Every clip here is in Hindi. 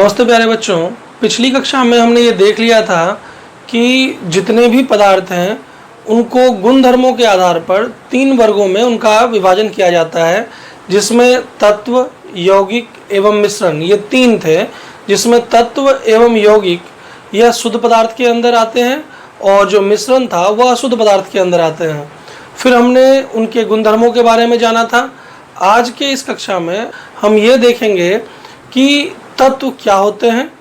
नमस्ते प्यारे बच्चों। पिछली कक्षा में हमने ये देख लिया था कि जितने भी पदार्थ हैं उनको गुण धर्मों के आधार पर 3 वर्गों में उनका विभाजन किया जाता है, जिसमें तत्व, यौगिक एवं मिश्रण ये 3 थे। जिसमें तत्व एवं यौगिक यह शुद्ध पदार्थ के अंदर आते हैं और जो मिश्रण था वह अशुद्ध पदार्थ के अंदर आते हैं। फिर हमने उनके गुणधर्मों के बारे में जाना था। आज के इस कक्षा में हम ये देखेंगे कि तत्व क्या होते हैं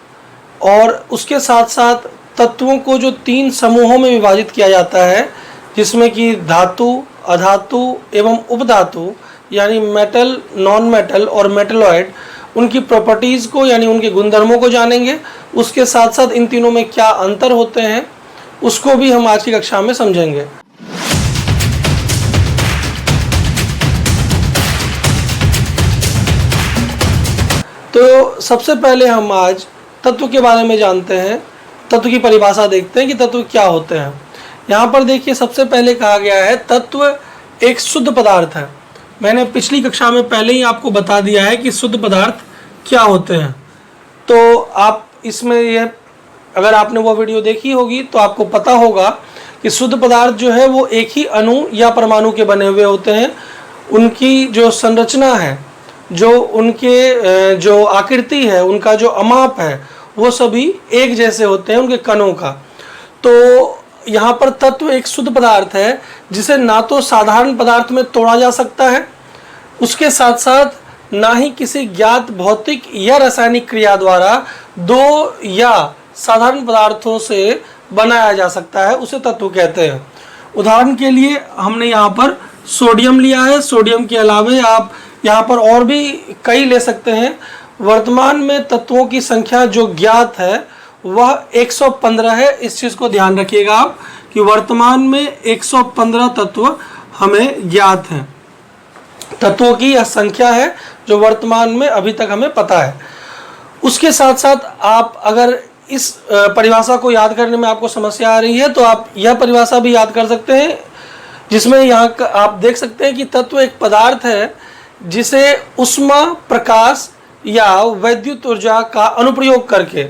और उसके साथ साथ तत्वों को जो 3 समूहों में विभाजित किया जाता है, जिसमें कि धातु, अधातु एवं उपधातु यानी मेटल, नॉन मेटल और मेटलॉइड, उनकी प्रॉपर्टीज़ को यानी उनके गुणधर्मों को जानेंगे। उसके साथ साथ इन तीनों में क्या अंतर होते हैं उसको भी हम आज की कक्षा में समझेंगे। तो सबसे पहले हम आज तत्व के बारे में जानते हैं, तत्व की परिभाषा देखते हैं कि तत्व क्या होते हैं। यहाँ पर देखिए, सबसे पहले कहा गया है तत्व एक शुद्ध पदार्थ है। मैंने पिछली कक्षा में पहले ही आपको बता दिया है कि शुद्ध पदार्थ क्या होते हैं। तो आप इसमें यह अगर आपने वो वीडियो देखी होगी तो आपको पता होगा कि शुद्ध पदार्थ जो है वो एक ही अणु या परमाणु के बने हुए होते हैं। उनकी जो संरचना है, जो उनके जो आकृति है, उनका जो अमाप है, वो सभी एक जैसे होते हैं उनके कणों का। तो यहाँ पर तत्व एक शुद्ध पदार्थ है जिसे ना तो साधारण पदार्थ में तोड़ा जा सकता है, उसके साथ साथ ना ही किसी ज्ञात भौतिक या रासायनिक क्रिया द्वारा 2 या साधारण पदार्थों से बनाया जा सकता है, उसे तत्व कहते हैं। उदाहरण के लिए हमने यहाँ पर सोडियम लिया है। सोडियम के अलावे आप यहाँ पर और भी कई ले सकते हैं। वर्तमान में तत्वों की संख्या जो ज्ञात है वह 115 है। इस चीज़ को ध्यान रखिएगा आप कि वर्तमान में 115 तत्व हमें ज्ञात हैं। तत्वों की यह संख्या है जो वर्तमान में अभी तक हमें पता है। उसके साथ साथ आप अगर इस परिभाषा को याद करने में आपको समस्या आ रही है तो आप यह परिभाषा भी याद कर सकते हैं, जिसमें यहाँ आप देख सकते हैं कि तत्व एक पदार्थ है जिसे उष्मा, प्रकाश या वैद्युत ऊर्जा का अनुप्रयोग करके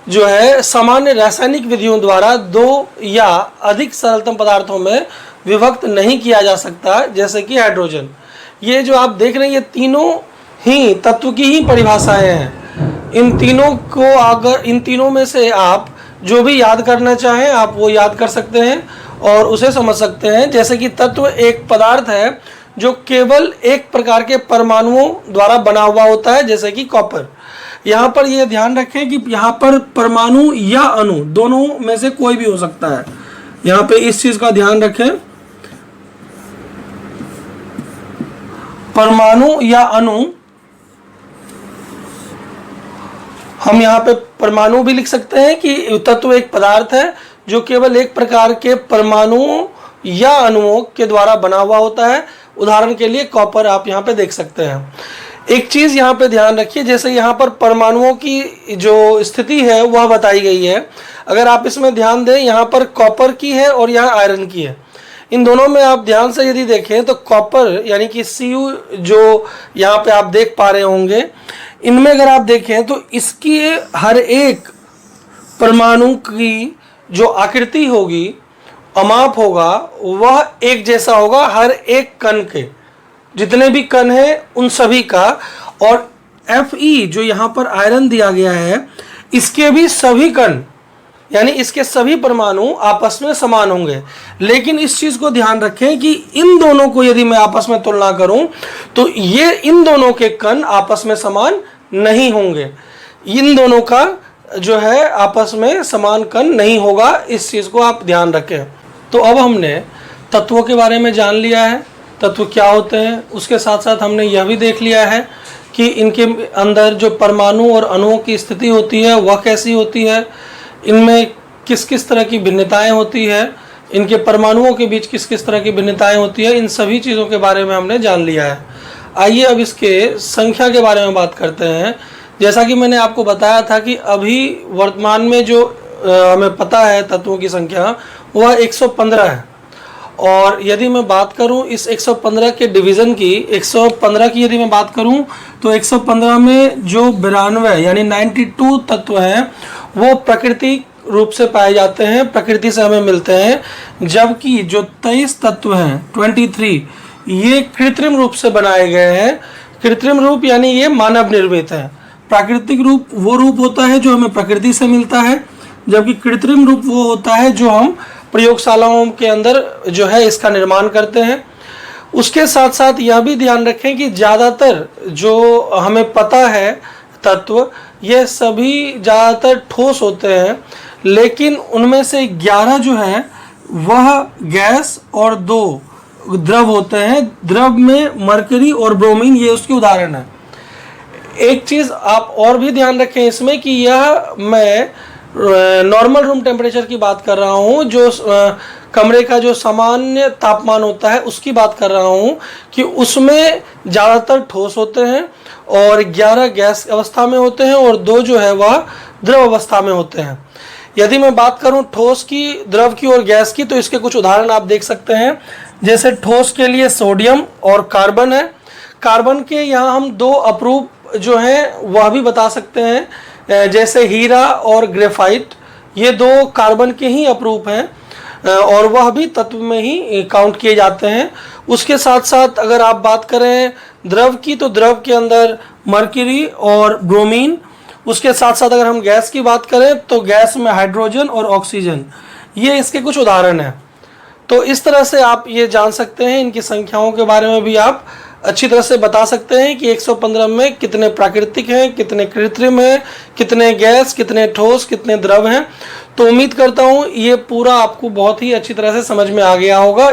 जो है सामान्य रासायनिक विधियों द्वारा 2 या अधिक सरलतम पदार्थों में विभक्त नहीं किया जा सकता, जैसे कि हाइड्रोजन। ये जो आप देख रहे हैं ये तीनों ही तत्व की ही परिभाषाएं हैं। इन तीनों में से आप जो भी याद करना चाहें आप वो याद कर सकते हैं और उसे समझ सकते हैं। जैसे कि तत्व एक पदार्थ है जो केवल एक प्रकार के परमाणुओं द्वारा बना हुआ होता है, जैसे कि कॉपर। यहाँ पर यह ध्यान रखें कि यहाँ पर परमाणु या अणु दोनों में से कोई भी हो सकता है। यहाँ पे इस चीज का ध्यान रखें, परमाणु या अणु। हम यहाँ पे परमाणु भी लिख सकते हैं कि तत्व एक पदार्थ है जो केवल एक प्रकार के परमाणुओं या अणुओं के द्वारा बना हुआ होता है। उदाहरण के लिए कॉपर आप यहाँ पे देख सकते हैं। एक चीज़ यहाँ पे ध्यान रखिए, जैसे यहाँ पर परमाणुओं की जो स्थिति है वह बताई गई है। अगर आप इसमें ध्यान दें, यहाँ पर कॉपर की है और यहाँ आयरन की है। इन दोनों में आप ध्यान से यदि देखें तो कॉपर यानी कि Cu जो यहाँ पे आप देख पा रहे होंगे, इनमें अगर आप देखें तो इसकी हर एक परमाणु की जो आकृति होगी, अमाप होगा, वह एक जैसा होगा हर एक कण के। जितने भी कण हैं उन सभी का। और Fe जो यहाँ पर आयरन दिया गया है, इसके भी सभी कण यानी इसके सभी परमाणु आपस में समान होंगे। लेकिन इस चीज़ को ध्यान रखें कि इन दोनों को यदि मैं आपस में तुलना करूं तो ये इन दोनों के कण आपस में समान नहीं होंगे। इन दोनों का जो है आपस में समान कण नहीं होगा। इस चीज़ को आप ध्यान रखें। तो अब हमने तत्वों के बारे में जान लिया है, तत्व क्या होते हैं। उसके साथ साथ हमने यह भी देख लिया है कि इनके अंदर जो परमाणु और अणुओं की स्थिति होती है वह कैसी होती है, इनमें किस किस तरह की भिन्नताएं होती है, इनके परमाणुओं के बीच किस किस तरह की भिन्नताएं होती है। इन सभी चीज़ों के बारे में हमने जान लिया है। आइए अब इसके संख्या के बारे में बात करते हैं। जैसा कि मैंने आपको बताया था कि अभी वर्तमान में जो हमें पता है तत्वों की संख्या वह 115 है और यदि मैं बात करूं इस 115 के डिवीज़न की, 115 की यदि मैं बात करूं तो 115 में जो 92 यानी 92 तत्व हैं वो प्राकृतिक रूप से पाए जाते हैं, प्रकृति से हमें मिलते हैं, जबकि जो 23 तत्व हैं 23 ये कृत्रिम रूप से बनाए गए हैं। कृत्रिम रूप यानी ये मानव निर्मित है। प्राकृतिक रूप वो रूप होता है जो हमें प्रकृति से मिलता है, जबकि कृत्रिम रूप वो होता है जो हम प्रयोगशालाओं के अंदर जो है इसका निर्माण करते हैं। उसके साथ साथ यह भी ध्यान रखें कि ज़्यादातर जो हमें पता है तत्व ये सभी ज़्यादातर ठोस होते हैं, लेकिन उनमें से 11 जो है वह गैस और 2 द्रव होते हैं। द्रव में मरकरी और ब्रोमीन ये उसके उदाहरण है। एक चीज़ आप और भी ध्यान रखें इसमें कि यह मैं नॉर्मल रूम टेम्परेचर की बात कर रहा हूँ, जो कमरे का जो सामान्य तापमान होता है उसकी बात कर रहा हूँ कि उसमें ज़्यादातर ठोस होते हैं और 11 गैस अवस्था में होते हैं और 2 जो है वह द्रव अवस्था में होते हैं। यदि मैं बात करूं ठोस की, द्रव की और गैस की, तो इसके कुछ उदाहरण आप देख सकते हैं। जैसे ठोस के लिए सोडियम और कार्बन है। कार्बन के यहाँ हम 2 अपरूप जो हैं वह भी बता सकते हैं, जैसे हीरा और ग्रेफाइट, ये 2 कार्बन के ही अपरूप हैं और वह भी तत्व में ही काउंट किए जाते हैं। उसके साथ साथ अगर आप बात करें द्रव की, तो द्रव के अंदर मरकरी और ब्रोमीन। उसके साथ साथ अगर हम गैस की बात करें तो गैस में हाइड्रोजन और ऑक्सीजन, ये इसके कुछ उदाहरण हैं। तो इस तरह से आप ये जान सकते हैं, इनकी संख्याओं के बारे में भी आप अच्छी तरह से बता सकते हैं कि 115 में कितने प्राकृतिक हैं, कितने कृत्रिम हैं, कितने गैस, कितने ठोस, कितने द्रव हैं। तो उम्मीद करता हूँ ये पूरा आपको बहुत ही अच्छी तरह से समझ में आ गया होगा।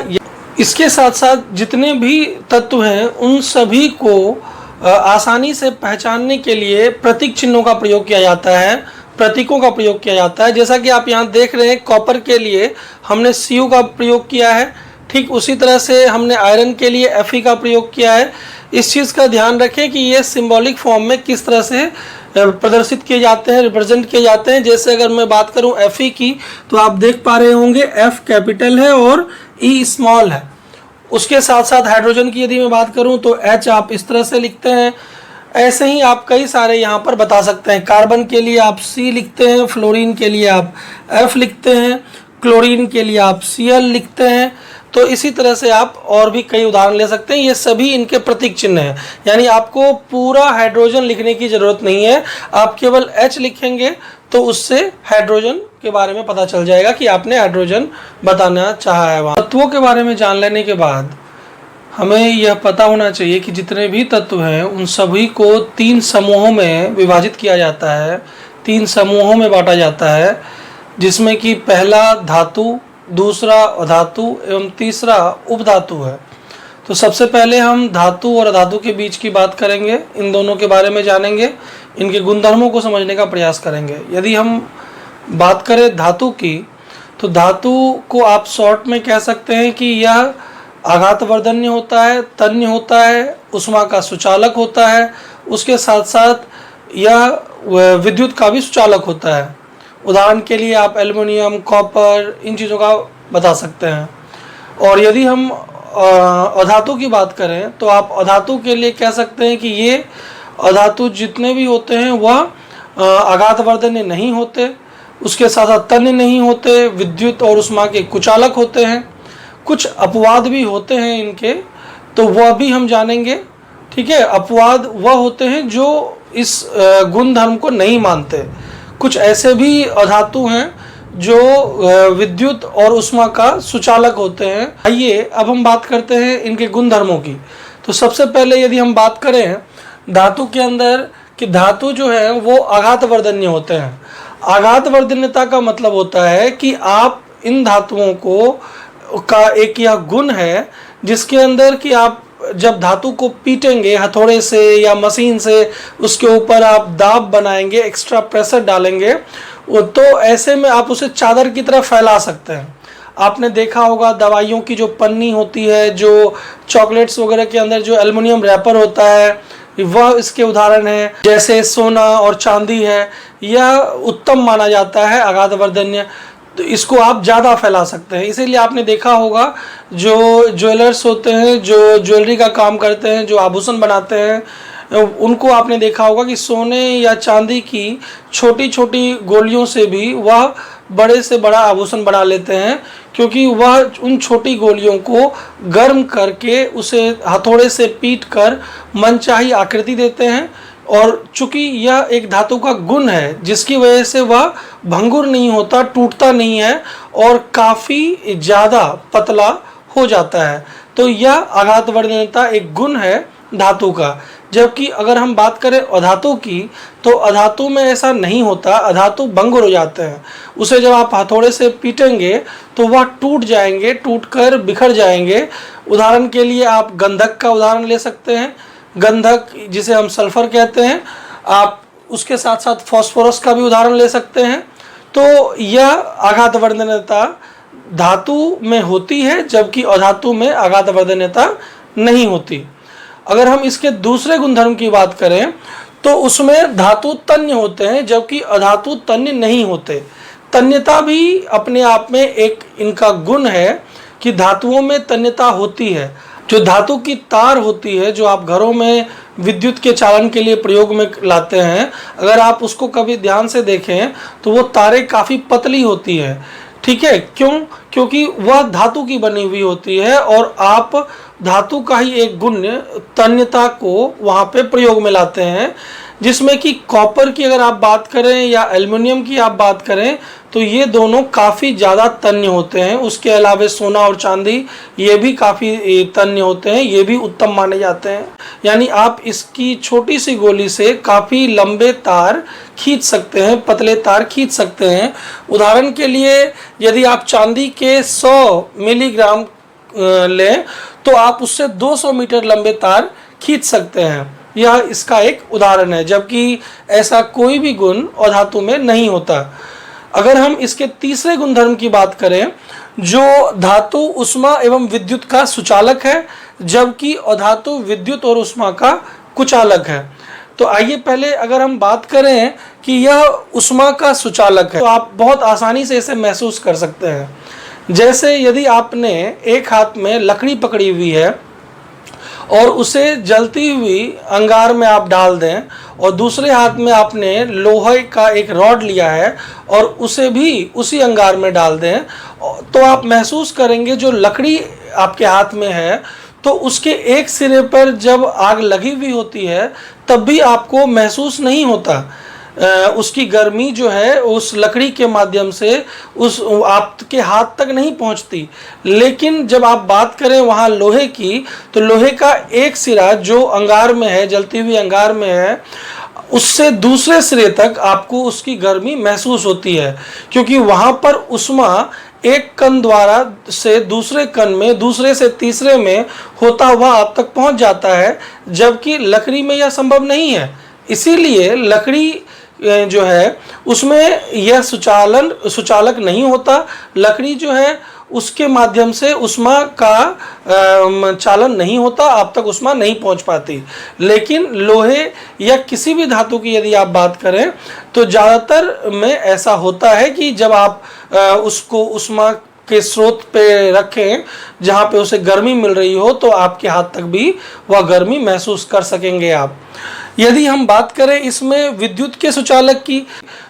इसके साथ साथ जितने भी तत्व हैं उन सभी को आसानी से पहचानने के लिए प्रतीक चिन्हों का प्रयोग किया जाता है, प्रतीकों का प्रयोग किया जाता है। जैसा कि आप यहाँ देख रहे हैं, कॉपर के लिए हमने Cu का प्रयोग किया है, ठीक उसी तरह से हमने आयरन के लिए Fe का प्रयोग किया है। इस चीज़ का ध्यान रखें कि ये सिंबॉलिक फॉर्म में किस तरह से प्रदर्शित किए जाते हैं, रिप्रेजेंट किए जाते हैं। जैसे अगर मैं बात करूं Fe की, तो आप देख पा रहे होंगे F कैपिटल है और E स्मॉल है। उसके साथ साथ हाइड्रोजन की यदि मैं बात करूं तो H आप इस तरह से लिखते हैं। ऐसे ही आप कई सारे यहाँ पर बता सकते हैं। कार्बन के लिए आप C लिखते हैं, फ्लोरीन के लिए आप F लिखते हैं, क्लोरीन के लिए आप Cl लिखते हैं। तो इसी तरह से आप और भी कई उदाहरण ले सकते हैं। ये सभी इनके प्रतीक चिन्ह हैं, यानी आपको पूरा हाइड्रोजन लिखने की ज़रूरत नहीं है। आप केवल H लिखेंगे तो उससे हाइड्रोजन के बारे में पता चल जाएगा कि आपने हाइड्रोजन बताना चाहा है। वहाँ तत्वों के बारे में जान लेने के बाद हमें यह पता होना चाहिए कि जितने भी तत्व हैं उन सभी को 3 समूहों में विभाजित किया जाता है, 3 समूहों में बांटा जाता है, जिसमें कि पहला धातु, दूसरा अधातु एवं तीसरा उपधातु है। तो सबसे पहले हम धातु और अधातु के बीच की बात करेंगे, इन दोनों के बारे में जानेंगे, इनके गुणधर्मों को समझने का प्रयास करेंगे। यदि हम बात करें धातु की, तो धातु को आप शॉर्ट में कह सकते हैं कि यह आघातवर्धन्य होता है, तन्य होता है, ऊष्मा का सुचालक होता है। उसके साथ साथ यह विद्युत का भी सुचालक होता है। उदाहरण के लिए आप एल्युमिनियम, कॉपर, इन चीज़ों का बता सकते हैं। और यदि हम अधातु की बात करें तो आप अधातु के लिए कह सकते हैं कि ये अधातु जितने भी होते हैं वह आघातवर्धन्य नहीं होते, उसके साथ साथ तन्य नहीं होते, विद्युत और ऊष्मा के कुचालक होते हैं। कुछ अपवाद भी होते हैं इनके, तो वह भी हम जानेंगे। ठीक है, अपवाद वह होते हैं जो इस गुण धर्म को नहीं मानते। कुछ ऐसे भी अधातु हैं जो विद्युत और ऊष्मा का सुचालक होते हैं। आइए अब हम बात करते हैं इनके गुण धर्मों की। तो सबसे पहले यदि हम बात करें धातु के अंदर कि धातु जो है वो आघातवर्धन्य होते हैं। आघातवर्धन्यता का मतलब होता है कि आप इन धातुओं को का एक यह गुण है जिसके अंदर कि आप जब धातु को पीटेंगे हथौड़े से या मशीन से, उसके ऊपर आप दाब बनाएंगे, एक्स्ट्रा प्रेशर डालेंगे, तो ऐसे में आप उसे चादर की तरह फैला सकते हैं। आपने देखा होगा दवाइयों की जो पन्नी होती है, जो चॉकलेट्स वगैरह के अंदर जो एल्युमिनियम रैपर होता है, वह इसके उदाहरण है। जैसे सोना और चांदी है, यह उत्तम माना जाता है आघातवर्धन्य। तो इसको आप ज़्यादा फैला सकते हैं। इसीलिए आपने देखा होगा जो ज्वेलर्स होते हैं, जो ज्वेलरी का काम करते हैं, जो आभूषण बनाते हैं, उनको आपने देखा होगा कि सोने या चांदी की छोटी छोटी गोलियों से भी वह बड़े से बड़ा आभूषण बना लेते हैं, क्योंकि वह उन छोटी गोलियों को गर्म करके उसे हथौड़े से पीट कर मनचाही आकृति देते हैं। और चूंकि यह एक धातु का गुण है जिसकी वजह से वह भंगुर नहीं होता, टूटता नहीं है और काफ़ी ज़्यादा पतला हो जाता है। तो यह आघातवर्धनता एक गुण है धातु का। जबकि अगर हम बात करें अधातु की, तो अधातु में ऐसा नहीं होता, अधातु भंगुर हो जाते हैं। उसे जब आप हथौड़े से पीटेंगे तो वह टूट जाएंगे, टूटकर बिखर जाएंगे। उदाहरण के लिए आप गंधक का उदाहरण ले सकते हैं, गंधक जिसे हम सल्फर कहते हैं। आप उसके साथ साथ फास्फोरस का भी उदाहरण ले सकते हैं। तो यह आघातवर्धनता धातु में होती है, जबकि अधातु में आघातवर्धनता नहीं होती। अगर हम इसके दूसरे गुणधर्म की बात करें तो उसमें धातु तन्य होते हैं, जबकि अधातु तन्य नहीं होते। तन्यता भी अपने आप में एक इनका गुण है कि धातुओं में तन्यता होती है। जो धातु की तार होती है, जो आप घरों में विद्युत के चालन के लिए प्रयोग में लाते हैं, अगर आप उसको कभी ध्यान से देखें तो वो तारें काफ़ी पतली होती है। ठीक है, क्यों? क्योंकि वह धातु की बनी हुई होती है और आप धातु का ही एक गुण तन्यता को वहाँ पे प्रयोग में लाते हैं। जिसमें कि कॉपर की अगर आप बात करें या एल्युमिनियम की आप बात करें तो ये दोनों काफ़ी ज़्यादा तन्य होते हैं। उसके अलावा सोना और चांदी ये भी काफ़ी तन्य होते हैं, ये भी उत्तम माने जाते हैं। यानी आप इसकी छोटी सी गोली से काफ़ी लंबे तार खींच सकते हैं, पतले तार खींच सकते हैं। उदाहरण के लिए यदि आप चांदी के 100 मिलीग्राम लें तो आप उससे 200 मीटर लंबे तार खींच सकते हैं। यह इसका एक उदाहरण है, जबकि ऐसा कोई भी गुण अधातु में नहीं होता। अगर हम इसके तीसरे गुणधर्म की बात करें, जो धातु उष्मा एवं विद्युत का सुचालक है, जबकि अधातु विद्युत और उष्मा का कुचालक है। तो आइए पहले अगर हम बात करें कि यह उष्मा का सुचालक है तो आप बहुत आसानी से इसे महसूस कर सकते हैं। जैसे यदि आपने एक हाथ में लकड़ी पकड़ी हुई है और उसे जलती हुई अंगार में आप डाल दें और दूसरे हाथ में आपने लोहे का एक रॉड लिया है और उसे भी उसी अंगार में डाल दें, तो आप महसूस करेंगे जो लकड़ी आपके हाथ में है तो उसके एक सिरे पर जब आग लगी हुई होती है तब भी आपको महसूस नहीं होता। उसकी गर्मी जो है उस लकड़ी के माध्यम से उस आपके हाथ तक नहीं पहुंचती। लेकिन जब आप बात करें वहाँ लोहे की, तो लोहे का एक सिरा जो अंगार में है, जलती हुई अंगार में है, उससे दूसरे सिरे तक आपको उसकी गर्मी महसूस होती है, क्योंकि वहाँ पर उष्मा एक कण द्वारा से दूसरे कण में, दूसरे से तीसरे में होता हुआ आप तक पहुँच जाता है, जबकि लकड़ी में यह संभव नहीं है। इसीलिए लकड़ी जो है उसमें यह सुचालक नहीं होता। लकड़ी जो है उसके माध्यम से उष्मा का चालन नहीं होता, आप तक उष्मा नहीं पहुंच पाती। लेकिन लोहे या किसी भी धातु की यदि आप बात करें तो ज़्यादातर में ऐसा होता है कि जब आप उसको उष्मा के स्रोत पे रखें जहाँ पे उसे गर्मी मिल रही हो तो आपके हाथ तक भी वह गर्मी महसूस कर सकेंगे आप। यदि हम बात करें इसमें विद्युत के सुचालक की,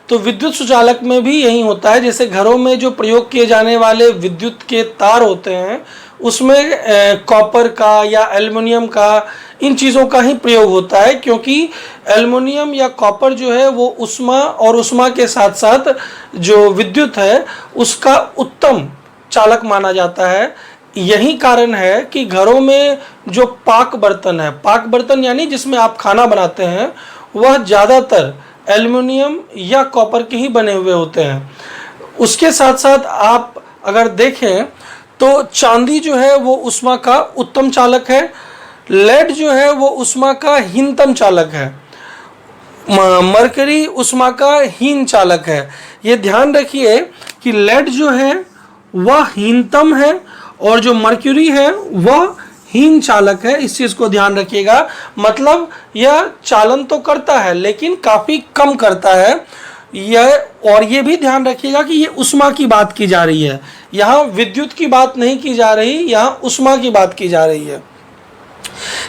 तो विद्युत सुचालक में भी यही होता है। जैसे घरों में जो प्रयोग किए जाने वाले विद्युत के तार होते हैं उसमें कॉपर का या एल्युमिनियम का, इन चीज़ों का ही प्रयोग होता है, क्योंकि एल्युमिनियम या कॉपर जो है वो उष्मा और उष्मा के साथ साथ जो विद्युत है उसका उत्तम चालक माना जाता है। यही कारण है कि घरों में जो पाक बर्तन है, पाक बर्तन यानी जिसमें आप खाना बनाते हैं, वह ज़्यादातर एल्युमिनियम या कॉपर के ही बने हुए होते हैं। उसके साथ साथ आप अगर देखें तो चांदी जो है वो उष्मा का उत्तम चालक है, लेड जो है वो उष्मा का हीनतम चालक है, मरकरी उष्मा का हीन चालक है। ये ध्यान रखिए कि लेड जो है वह हीनतम है और जो मर्क्यूरी है वह हीन चालक है। इस चीज़ को ध्यान रखिएगा। मतलब यह चालन तो करता है लेकिन काफ़ी कम करता है। यह और ये भी ध्यान रखिएगा कि ये उष्मा की बात की जा रही है, यहाँ विद्युत की बात नहीं की जा रही, यहाँ उष्मा की बात की जा रही है।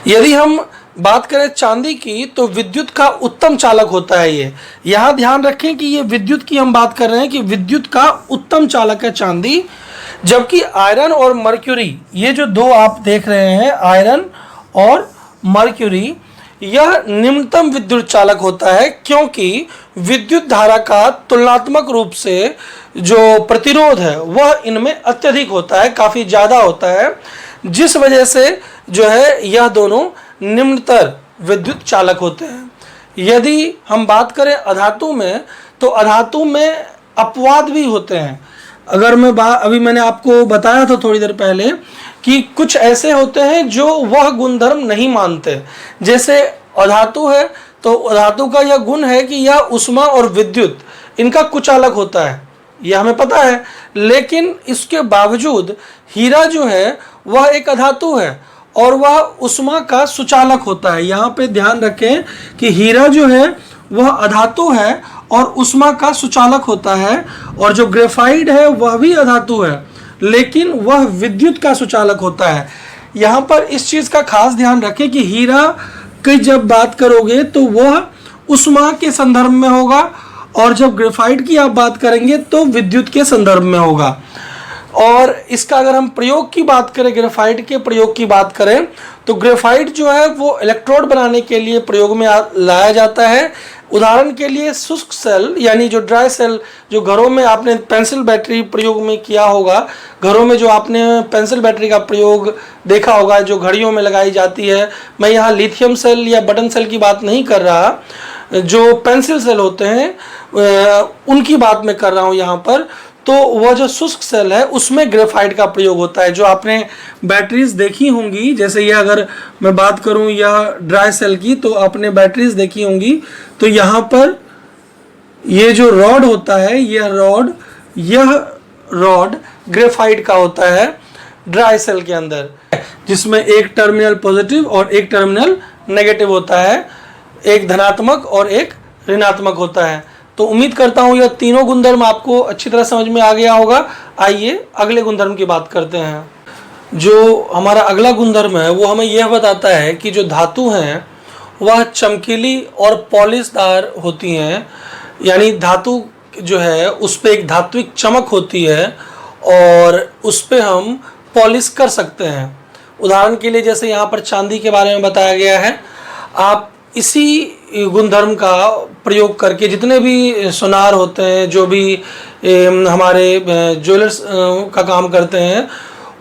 यदि हम बात करें चांदी की तो विद्युत का उत्तम चालक होता है ये, यहाँ ध्यान रखें कि ये विद्युत की हम बात कर रहे हैं कि विद्युत का उत्तम चालक है चांदी। जबकि आयरन और मर्क्यूरी, ये जो दो आप देख रहे हैं आयरन और मर्क्यूरी, यह निम्नतम विद्युत चालक होता है, क्योंकि विद्युत धारा का तुलनात्मक रूप से जो प्रतिरोध है वह इनमें अत्यधिक होता है, काफ़ी ज़्यादा होता है, जिस वजह से जो है यह दोनों निम्नतर विद्युत चालक होते हैं। यदि हम बात करें अधातु में, तो अधातु में अपवाद भी होते हैं। अगर मैं अभी मैंने आपको बताया था थोड़ी देर पहले कि कुछ ऐसे होते हैं जो वह गुणधर्म नहीं मानते। जैसे अधातु है तो अधातु का यह गुण है कि यह उष्मा और विद्युत इनका कुचालक होता है, यह हमें पता है। लेकिन इसके बावजूद हीरा जो है वह एक अधातु है और वह उष्मा का सुचालक होता है। यहाँ पे ध्यान रखें कि हीरा जो है वह अधातु है और उष्मा का सुचालक होता है, और जो ग्रेफाइट है वह भी अधातु है लेकिन वह विद्युत का सुचालक होता है। यहाँ पर इस चीज़ का खास ध्यान रखें कि हीरा की जब बात करोगे तो वह उष्मा के संदर्भ में होगा, और जब ग्रेफाइट की आप बात करेंगे तो विद्युत के संदर्भ में होगा। और इसका अगर हम प्रयोग की बात करें, ग्रेफाइट के प्रयोग की बात करें, तो ग्रेफाइट जो है वो इलेक्ट्रोड बनाने के लिए प्रयोग में लाया जाता है। उदाहरण के लिए शुष्क सेल यानी जो ड्राई सेल, जो घरों में आपने पेंसिल बैटरी प्रयोग में किया होगा, घरों में जो आपने पेंसिल बैटरी का प्रयोग देखा होगा जो घड़ियों में लगाई जाती है, मैं यहाँ लिथियम सेल या बटन सेल की बात नहीं कर रहा, जो पेंसिल सेल होते हैं उनकी बात मैं कर रहा हूँ यहाँ पर। तो वह जो शुष्क सेल है उसमें ग्रेफाइट का प्रयोग होता है। जो आपने बैटरीज देखी होंगी, जैसे ये अगर मैं बात करूं या ड्राई सेल की, तो आपने बैटरीज देखी होंगी, तो यहाँ पर ये जो रॉड होता है, यह रॉड ग्रेफाइट का होता है ड्राई सेल के अंदर, जिसमें एक टर्मिनल पॉजिटिव और एक टर्मिनल नेगेटिव होता है, एक धनात्मक और एक ऋणात्मक होता है। तो उम्मीद करता हूँ यह तीनों गुणधर्म आपको अच्छी तरह समझ में आ गया होगा। आइए अगले गुणधर्म की बात करते हैं। जो हमारा अगला गुणधर्म है वो हमें यह बताता है कि जो धातु हैं वह चमकीली और पॉलिशदार होती हैं, यानी धातु जो है उस पर एक धात्विक चमक होती है और उस पर हम पॉलिश कर सकते हैं। उदाहरण के लिए जैसे यहाँ पर चांदी के बारे में बताया गया है, आप इसी गुणधर्म का प्रयोग करके जितने भी सुनार होते हैं, जो भी हमारे ज्वेलर्स का काम करते हैं,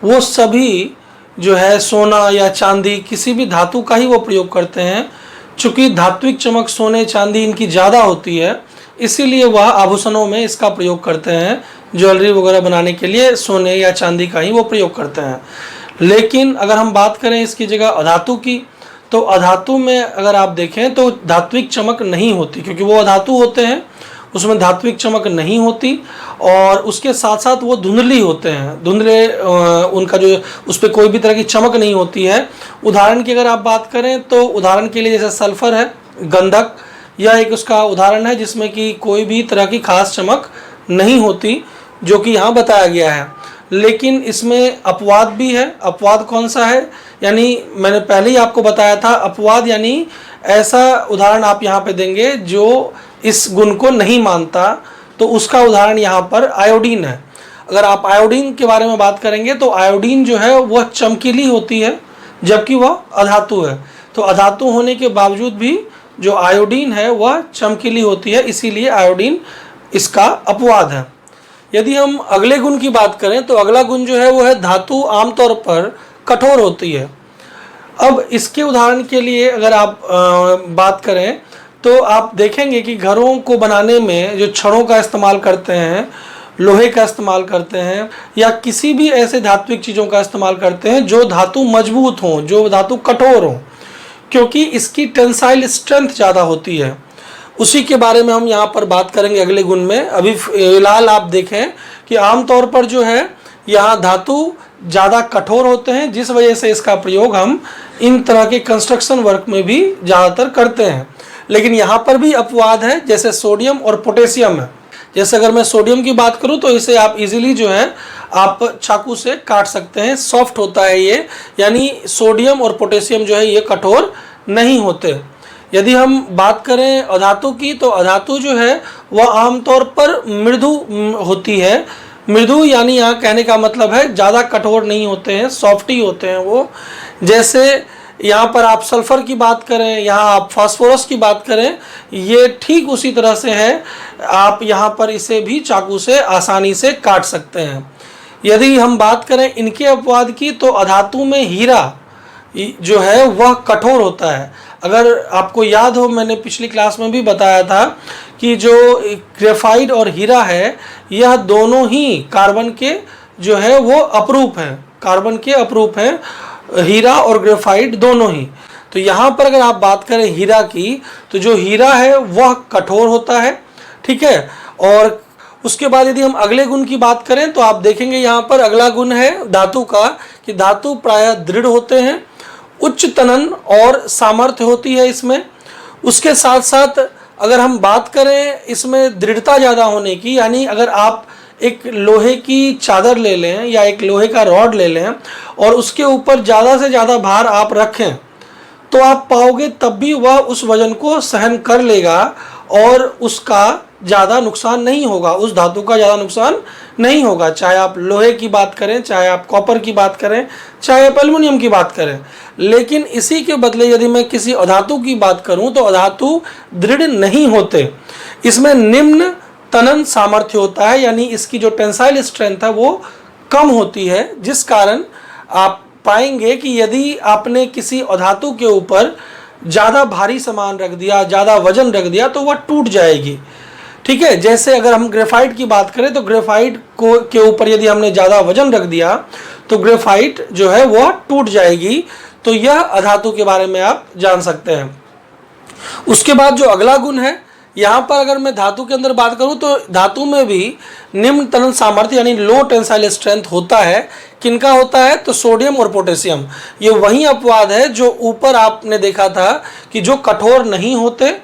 वो सभी जो है सोना या चांदी किसी भी धातु का ही वो प्रयोग करते हैं। चूँकि धात्विक चमक सोने चांदी इनकी ज़्यादा होती है, इसीलिए वह आभूषणों में इसका प्रयोग करते हैं। ज्वेलरी वगैरह बनाने के लिए सोने या चांदी का ही वो प्रयोग करते हैं। लेकिन अगर हम बात करें इसकी जगह अधातु की, तो अधातु में अगर आप देखें तो धात्विक चमक नहीं होती, क्योंकि वो अधातु होते हैं, उसमें धात्विक चमक नहीं होती, और उसके साथ साथ वो धुंधली होते हैं, धुंधले उनका जो उस पर कोई भी तरह की चमक नहीं होती है। उदाहरण की अगर आप बात करें तो उदाहरण के लिए जैसे सल्फर है, गंधक, यह एक उसका उदाहरण है जिसमें कि कोई भी तरह की खास चमक नहीं होती, जो कि यहाँ बताया गया है। लेकिन इसमें अपवाद भी है। अपवाद कौन सा है, यानी मैंने पहले ही आपको बताया था, अपवाद यानी ऐसा उदाहरण आप यहाँ पे देंगे जो इस गुण को नहीं मानता, तो उसका उदाहरण यहाँ पर आयोडीन है। अगर आप आयोडीन के बारे में बात करेंगे तो आयोडीन जो है वह चमकीली होती है जबकि वह अधातु है। तो अधातु होने के बावजूद भी जो आयोडीन है वह चमकीली होती है, इसीलिए आयोडीन इसका अपवाद है। यदि हम अगले गुण की बात करें तो अगला गुण जो है वो है धातु आमतौर पर कठोर होती है। अब इसके उदाहरण के लिए अगर आप बात करें तो आप देखेंगे कि घरों को बनाने में जो छड़ों का इस्तेमाल करते हैं, लोहे का इस्तेमाल करते हैं, या किसी भी ऐसे धात्विक चीज़ों का इस्तेमाल करते हैं जो धातु मजबूत हों, जो धातु कठोर हों, क्योंकि इसकी टेंसाइल स्ट्रेंथ ज़्यादा होती है। उसी के बारे में हम यहाँ पर बात करेंगे अगले गुण में। अभी फिलहाल आप देखें कि आमतौर पर जो है यहाँ धातु ज़्यादा कठोर होते हैं, जिस वजह से इसका प्रयोग हम इन तरह के कंस्ट्रक्शन वर्क में भी ज़्यादातर करते हैं। लेकिन यहाँ पर भी अपवाद है, जैसे सोडियम और पोटेशियम है। जैसे अगर मैं सोडियम की बात करूं तो इसे आप इजीली जो है आप चाकू से काट सकते हैं, सॉफ्ट होता है ये, यानी सोडियम और पोटेशियम जो है ये कठोर नहीं होते। यदि हम बात करें अधातु की, तो अधातु जो है वह आमतौर पर मृदु होती है। मृदु यानी यहाँ कहने का मतलब है ज़्यादा कठोर नहीं होते हैं, सॉफ्ट ही होते हैं वो। जैसे यहाँ पर आप सल्फर की बात करें, यहाँ आप फास्फोरस की बात करें, ये ठीक उसी तरह से है। आप यहाँ पर इसे भी चाकू से आसानी से काट सकते हैं। यदि हम बात करें इनके अपवाद की, तो अधातु में हीरा जो है वह कठोर होता है। अगर आपको याद हो, मैंने पिछली क्लास में भी बताया था कि जो ग्रेफाइट और हीरा है यह दोनों ही कार्बन के जो है वो अपरूप हैं, कार्बन के अपरूप हैं, हीरा और ग्रेफाइट दोनों ही। तो यहाँ पर अगर आप बात करें हीरा की, तो जो हीरा है वह कठोर होता है, ठीक है। और उसके बाद यदि हम अगले गुण की बात करें तो आप देखेंगे यहाँ पर अगला गुण है धातु का कि धातु प्रायः दृढ़ होते हैं, उच्च तनन और सामर्थ्य होती है इसमें। उसके साथ साथ अगर हम बात करें इसमें दृढ़ता ज़्यादा होने की, यानी अगर आप एक लोहे की चादर ले लें या एक लोहे का रॉड ले लें और उसके ऊपर ज़्यादा से ज़्यादा भार आप रखें, तो आप पाओगे तब भी वह उस वजन को सहन कर लेगा और उसका ज़्यादा नुकसान नहीं होगा, उस धातु का ज़्यादा नुकसान नहीं होगा। चाहे आप लोहे की बात करें, चाहे आप कॉपर की बात करें, चाहे आप एल्युमिनियम की बात करें। लेकिन इसी के बदले यदि मैं किसी अधातु की बात करूं तो अधातु दृढ़ नहीं होते। इसमें निम्न तनन सामर्थ्य होता है, यानी इसकी जो टेंसाइल स्ट्रेंथ है वो कम होती है, जिस कारण आप पाएंगे कि यदि आपने किसी अधातु के ऊपर ज़्यादा भारी सामान रख दिया, ज़्यादा वजन रख दिया, तो वह टूट जाएगी, ठीक है। जैसे अगर हम ग्रेफाइट की बात करें तो ग्रेफाइट को के ऊपर यदि हमने ज़्यादा वजन रख दिया तो ग्रेफाइट जो है वह टूट जाएगी। तो यह अधातु के बारे में आप जान सकते हैं। उसके बाद जो अगला गुण है, यहाँ पर अगर मैं धातु के अंदर बात करूँ तो धातु में भी निम्न तनन सामर्थ्य यानी लो टेंसाइल स्ट्रेंथ होता है। किनका होता है? तो सोडियम और पोटेशियम। ये वही अपवाद है जो ऊपर आपने देखा था कि जो कठोर नहीं होते,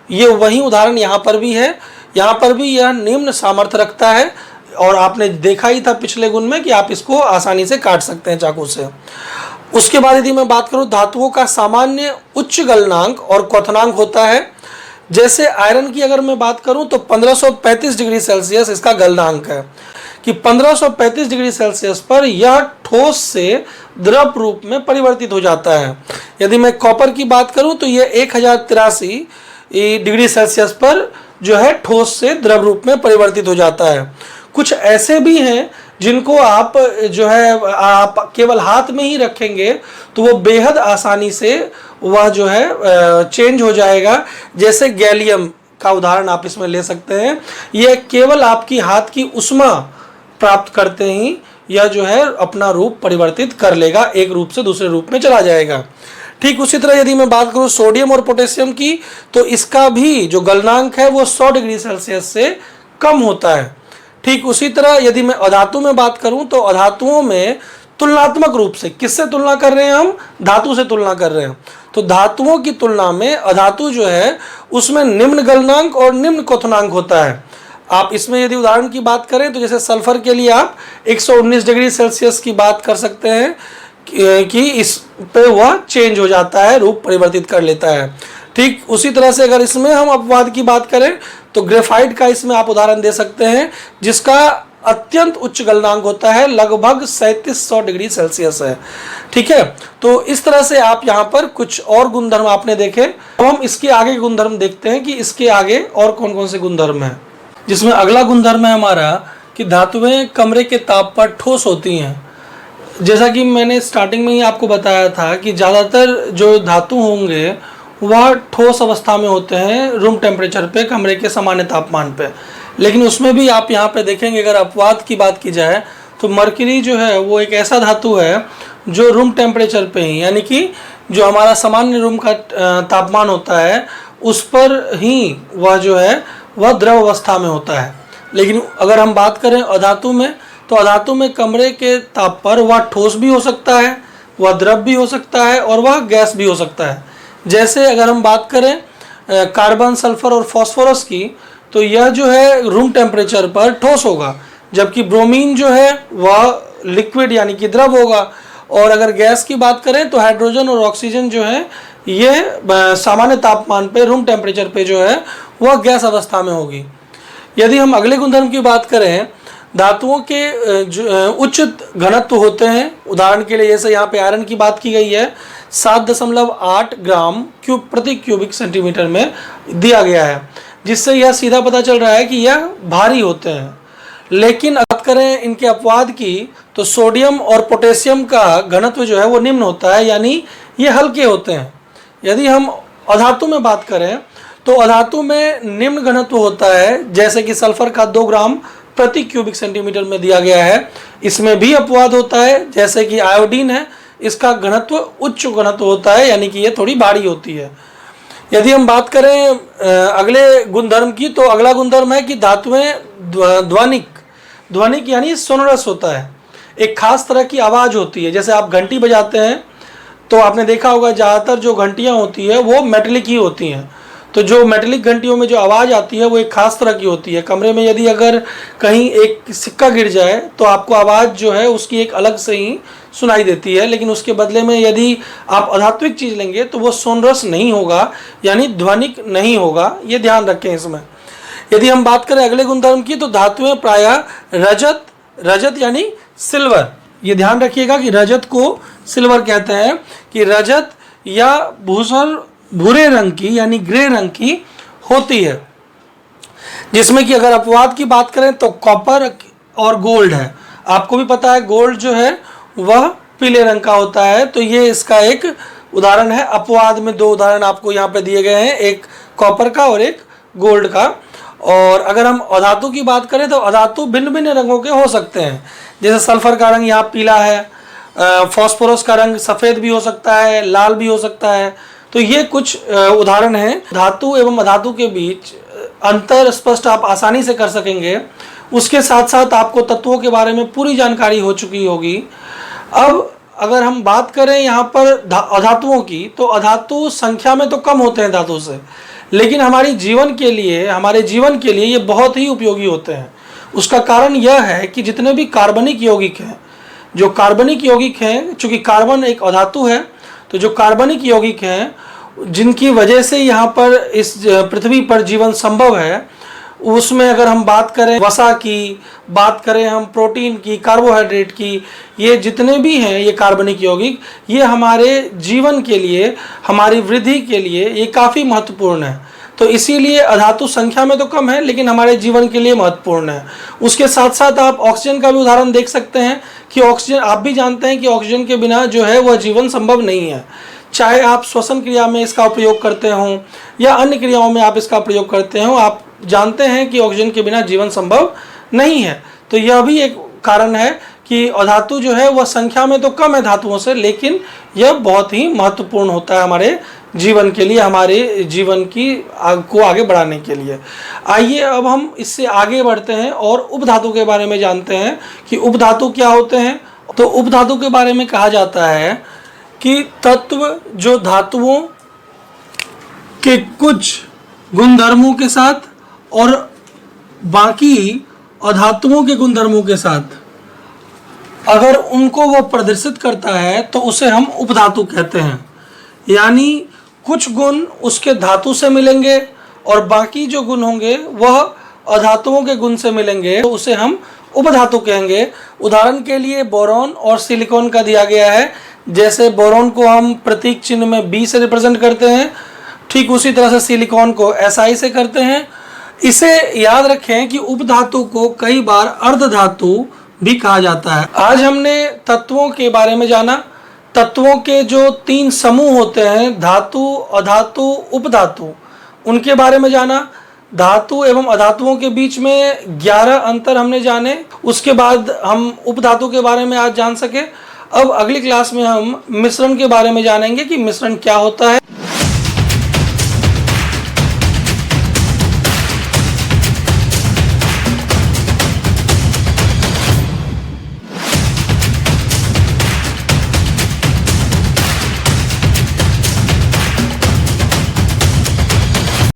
ये वही उदाहरण यहाँ पर भी है। यहाँ पर भी यह निम्न सामर्थ्य रखता है और आपने देखा ही था पिछले गुण में कि आप इसको आसानी से काट सकते हैं चाकू से। उसके बाद यदि मैं बात करूँ धातुओं का सामान्य उच्च गलनांक और क्वथनांक होता है। जैसे आयरन की अगर मैं बात करूं तो 1535 डिग्री सेल्सियस इसका गलनांक है कि 1535 डिग्री सेल्सियस पर यह ठोस से द्रव रूप में परिवर्तित हो जाता है। यदि मैं कॉपर की बात करूं तो यह 1083 डिग्री सेल्सियस पर जो है ठोस से द्रव रूप में परिवर्तित हो जाता है। कुछ ऐसे भी हैं जिनको आप जो है आप केवल हाथ में ही रखेंगे तो वो बेहद आसानी से वह जो है चेंज हो जाएगा। जैसे गैलियम का उदाहरण आप इसमें ले सकते हैं। यह केवल आपकी हाथ की उष्मा प्राप्त करते ही यह जो है अपना रूप परिवर्तित कर लेगा, एक रूप से दूसरे रूप में चला जाएगा। ठीक उसी तरह यदि मैं बात करूं सोडियम और पोटेशियम की तो इसका भी जो गलनांक है वो 100 डिग्री सेल्सियस से कम होता है। ठीक उसी तरह यदि मैं अधातु में बात करूं तो अधातुओं में तुलनात्मक रूप से किससे तुलना कर रहे हैं? हम धातु से तुलना कर रहे हैं। तो धातुओं की तुलना में अधातु जो है उसमें निम्न गलनांक और निम्न क्वथनांक होता है। आप इसमें यदि उदाहरण की बात करें तो जैसे सल्फर के लिए आप 119 डिग्री सेल्सियस की बात कर सकते हैं कि इस पे वह चेंज हो जाता है, रूप परिवर्तित कर लेता है। ठीक उसी तरह से अगर इसमें हम अपवाद की बात करें तो ग्रेफाइट का इसमें आप उदाहरण दे सकते हैं जिसका अत्यंत उच्च गलनांक होता है, लगभग 3700 डिग्री सेल्सियस है। ठीक है, तो इस तरह से आप यहाँ पर कुछ और गुणधर्म आपने देखे। अब हम इसके आगे गुणधर्म देखते हैं कि इसके आगे और कौन कौन से गुणधर्म हैं। जिसमें अगला गुणधर्म है हमारा कि धातुएं कमरे के ताप पर ठोस होती हैं। जैसा कि मैंने स्टार्टिंग में ही आपको बताया था कि ज़्यादातर जो धातु होंगे वह ठोस अवस्था में होते हैं रूम टेम्परेचर पे, कमरे के सामान्य तापमान पे। लेकिन उसमें भी आप यहाँ पे देखेंगे अगर अपवाद की बात की जाए तो मरकरी जो है वो एक ऐसा धातु है जो रूम टेम्परेचर पे ही, यानी कि जो हमारा सामान्य रूम का तापमान होता है उस पर ही वह जो है वह द्रव अवस्था में होता है। लेकिन अगर हम बात करें अधातु में तो अधातु में कमरे के ताप पर वह ठोस भी हो सकता है, वह द्रव भी हो सकता है और वह गैस भी हो सकता है। जैसे अगर हम बात करें कार्बन, सल्फर और फास्फोरस की, तो यह जो है रूम टेम्परेचर पर ठोस होगा, जबकि ब्रोमीन जो है वह लिक्विड यानी कि द्रव होगा। और अगर गैस की बात करें तो हाइड्रोजन और ऑक्सीजन जो है ये सामान्य तापमान पे, रूम टेम्परेचर पे जो है वह गैस अवस्था में होगी। यदि हम अगले गुणधर्म की बात करें, धातुओं के जो उच्च घनत्व होते हैं, उदाहरण के लिए जैसे यहाँ पे आयरन की बात की गई है, 7.8 ग्राम प्रति क्यूबिक सेंटीमीटर में दिया गया है, जिससे यह सीधा पता चल रहा है कि यह भारी होते हैं। लेकिन बात करें इनके अपवाद की, तो सोडियम और पोटेशियम का घनत्व जो है वो निम्न होता है, यानी ये हल्के होते हैं। यदि हम अधातु में बात करें तो अधातु में निम्न घनत्व होता है, जैसे कि सल्फर का 2 ग्राम प्रति क्यूबिक सेंटीमीटर में दिया गया है। इसमें भी अपवाद होता है, जैसे कि आयोडीन है, इसका घनत्व उच्च घनत्व होता है, यानी कि ये थोड़ी भारी होती है। यदि हम बात करें अगले गुणधर्म की, तो अगला गुणधर्म है कि धातुएं ध्वनिक यानी सोनरस होता है, एक खास तरह की आवाज़ होती है। जैसे आप घंटी बजाते हैं तो आपने देखा होगा ज़्यादातर जो घंटियाँ होती है वो मेटलिक ही होती हैं। तो जो मेटलिक घंटियों में जो आवाज़ आती है वो एक खास तरह की होती है। कमरे में यदि अगर कहीं एक सिक्का गिर जाए तो आपको आवाज़ जो है उसकी एक अलग से ही सुनाई देती है, लेकिन उसके बदले में यदि आप अधात्विक चीज़ लेंगे तो वो सोनरस नहीं होगा, यानी ध्वनिक नहीं होगा। ये ध्यान रखें इसमें। यदि हम बात करें अगले गुणधर्म की, तो धातुएं प्रायः रजत यानी सिल्वर, ये ध्यान रखिएगा कि रजत को सिल्वर कहते हैं, कि रजत या भूरे रंग की यानी ग्रे रंग की होती है। जिसमें कि अगर अपवाद की बात करें तो कॉपर और गोल्ड है। आपको भी पता है गोल्ड जो है वह पीले रंग का होता है, तो ये इसका एक उदाहरण है। अपवाद में 2 उदाहरण आपको यहाँ पे दिए गए हैं, एक कॉपर का और एक गोल्ड का। और अगर हम अधातु की बात करें तो अधातु भिन्न भिन्न रंगों के हो सकते हैं, जैसे सल्फर का रंग यहाँ पीला है, फास्फोरस का रंग सफ़ेद भी हो सकता है, लाल भी हो सकता है। तो ये कुछ उदाहरण हैं। धातु एवं अधातु के बीच अंतर स्पष्ट आप आसानी से कर सकेंगे। उसके साथ साथ आपको तत्वों के बारे में पूरी जानकारी हो चुकी होगी। अब अगर हम बात करें यहाँ पर अधातुओं की, तो अधातु संख्या में तो कम होते हैं धातु से, लेकिन हमारे जीवन के लिए ये बहुत ही उपयोगी होते हैं। उसका कारण यह है कि जितने भी कार्बनिक यौगिक हैं, जो कार्बनिक यौगिक हैं, चूँकि कार्बन एक अधातु है, तो जो कार्बनिक यौगिक हैं जिनकी वजह से यहाँ पर इस पृथ्वी पर जीवन संभव है, उसमें अगर हम बात करें वसा की, बात करें हम प्रोटीन की, कार्बोहाइड्रेट की, ये जितने भी हैं ये कार्बनिक यौगिक, ये हमारे जीवन के लिए, हमारी वृद्धि के लिए ये काफ़ी महत्वपूर्ण है। तो इसीलिए अधातु संख्या में तो कम है, लेकिन हमारे जीवन के लिए महत्वपूर्ण है। उसके साथ साथ आप ऑक्सीजन का भी उदाहरण देख सकते हैं कि ऑक्सीजन, आप भी जानते हैं कि ऑक्सीजन के बिना जो है वह जीवन संभव नहीं है। चाहे आप श्वसन क्रिया में इसका प्रयोग करते हों या अन्य क्रियाओं में आप इसका प्रयोग करते हों, आप जानते हैं कि ऑक्सीजन के बिना जीवन संभव नहीं है। तो यह भी एक कारण है कि अधातु जो है वह संख्या में तो कम है धातुओं से, लेकिन यह बहुत ही महत्वपूर्ण होता है हमारे जीवन के लिए, हमारे जीवन को आगे बढ़ाने के लिए। आइए अब हम इससे आगे बढ़ते हैं और उपधातु के बारे में जानते हैं कि उपधातु क्या होते हैं। तो उपधातु के बारे में कहा जाता है कि तत्व जो धातुओं के कुछ गुणधर्मों के साथ और बाकी अधातुओं के गुणधर्मों के साथ अगर उनको वो प्रदर्शित करता है तो उसे हम उपधातु कहते हैं। यानी कुछ गुण उसके धातु से मिलेंगे और बाकी जो गुण होंगे वह अधातुओं के गुण से मिलेंगे, तो उसे हम उपधातु कहेंगे। उदाहरण के लिए बोरॉन और सिलिकॉन का दिया गया है। जैसे बोरॉन को हम प्रतीक चिन्ह में बी से रिप्रेजेंट करते हैं, ठीक उसी तरह से सिलिकॉन को SI से करते हैं। इसे याद रखें कि उपधातु को कई बार अर्धधातु भी कहा जाता है। आज हमने तत्वों के बारे में जाना। तत्वों के जो 3 समूह होते हैं, धातु, अधातु, उपधातु, उनके बारे में जाना। धातु एवं अधातुओं के बीच में 11 अंतर हमने जाने। उसके बाद हम उपधातु के बारे में आज जान सके। अब अगली क्लास में हम मिश्रण के बारे में जानेंगे कि मिश्रण क्या होता है।